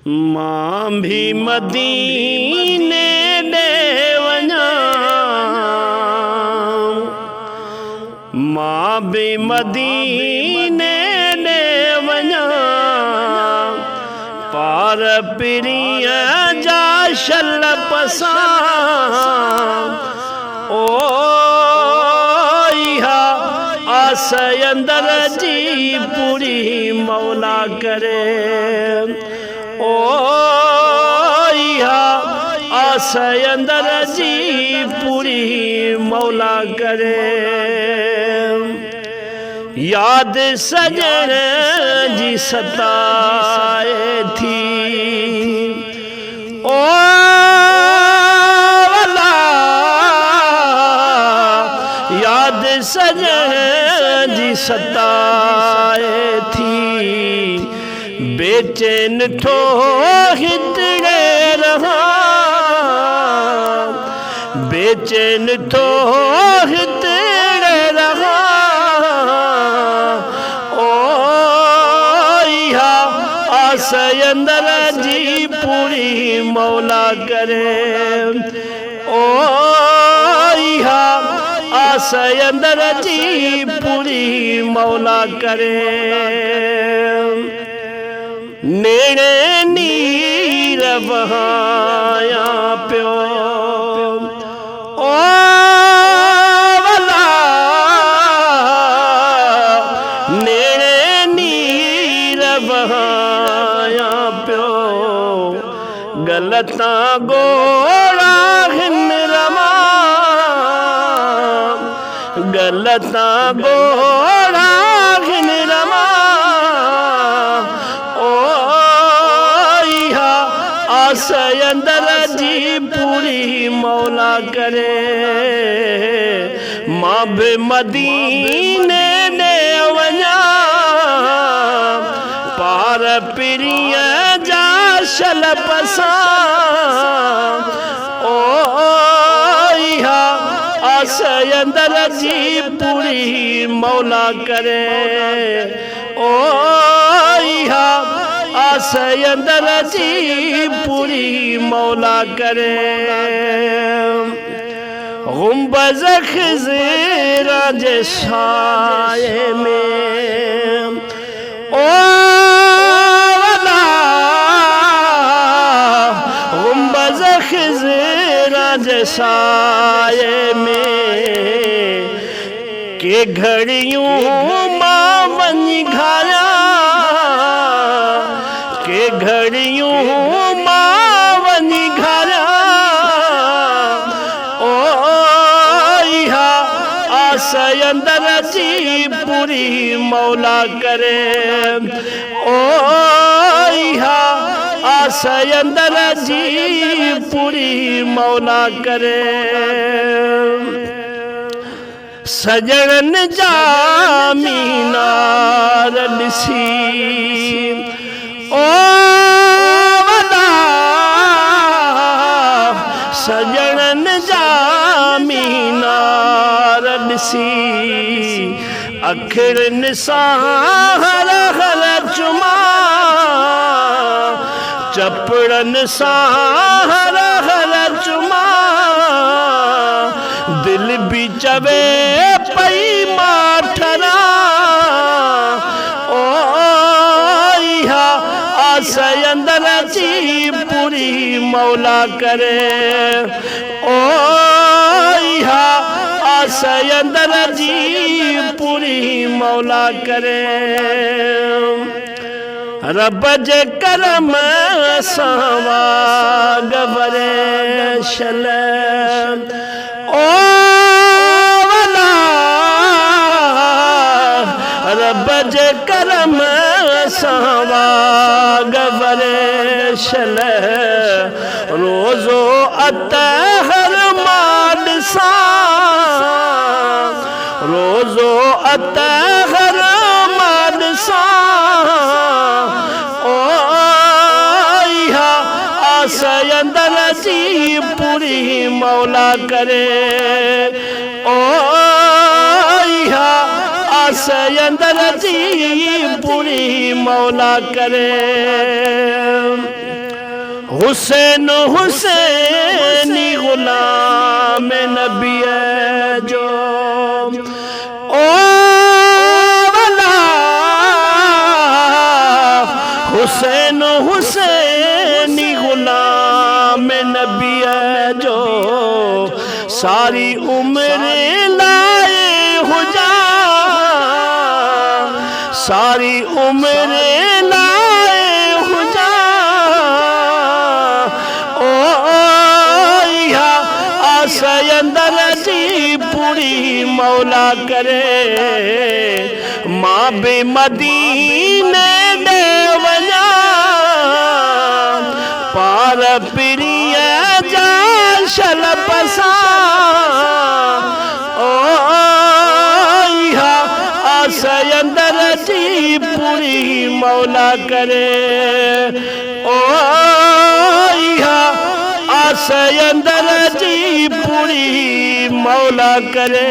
मां भी मदीने ॾे वञा, मां भी मदीने ॾे वञा, पार पिरीअ जा शल पसां ओ इहा आस अंदर जी पूरी मौला करे। ओ इहा आस अंदर जी पूरी मौला करे। याद सजण जी सताए थी ओ वला, याद सजण जी सताए थी, बेचैन थो हितड़े रहा, बेचैन थो हितड़े रहा। ओ इहा आस अंदर जी पूरी मौला करे। ओ इहा आस अंदर जी पूरी मौला करे। नेड़े नीर बहाया पियो ओ वला, नेड़े नीर बहाया पियो, गलता गोड़ा हिन रमा, गलता गोड़ा हिन रमा। आस अंदर जी पूरी मौला करे। मां भी मदीने ॾे वञा, पार पिरीअ जा शल पसां ओ इहा आस अंदर जी पूरी मौला करे। ओ इहा आस अंदर जी पूरी मौला करे। गुंबज़ ख़िज़रा जे साए में ओ वला, गुंबज़ ख़िज़रा जे साए में, के घड़ियूं मां वञी घाया, के घड़ियूं मां वञी घाया। ओ इहा आस अंदर जी पूरी मौला करे। ओ इहा आस अंदर जी पूरी मौला करे। सजणन जा मीनार ॾिसी ओ वला, सजणन जा मीनार ॾिसी, अखियुनि सां हर हर चुमा, चपड़नि सां हर हर चुमा, दिल भी चवे पई मां ठरा। ओ इहा आस अंदर जी पूरी मौला करे। ओ इहा आस अंदर जी पूरी मौला करे। रब जे करम सां गबरे शल ओ वला, रब जे करम सां गबरे शल, रोज़ो अतहर मां ॾिसां, रोज़ो अतहर मां ॾिसां। ओ इहा आस अंदर जी पूरी मौला करे। ओ इहा आस अंदर जी पूरी मौला करे। हुसैन हुसैनी गुलाम नबी है जो ओ वाला हुसैन हुसैनी गुलाम नबी है जो सारी उम्र लाए हो जा सारी उम्र लाए हो जा अंदर जी पूरी मौला करे मां बे मदीने दे वजा पार प्रिय जा शल पसा ओ आस अंदर जी पूरी मौला करे ओ आस अंदर जी पूरी मौला करे।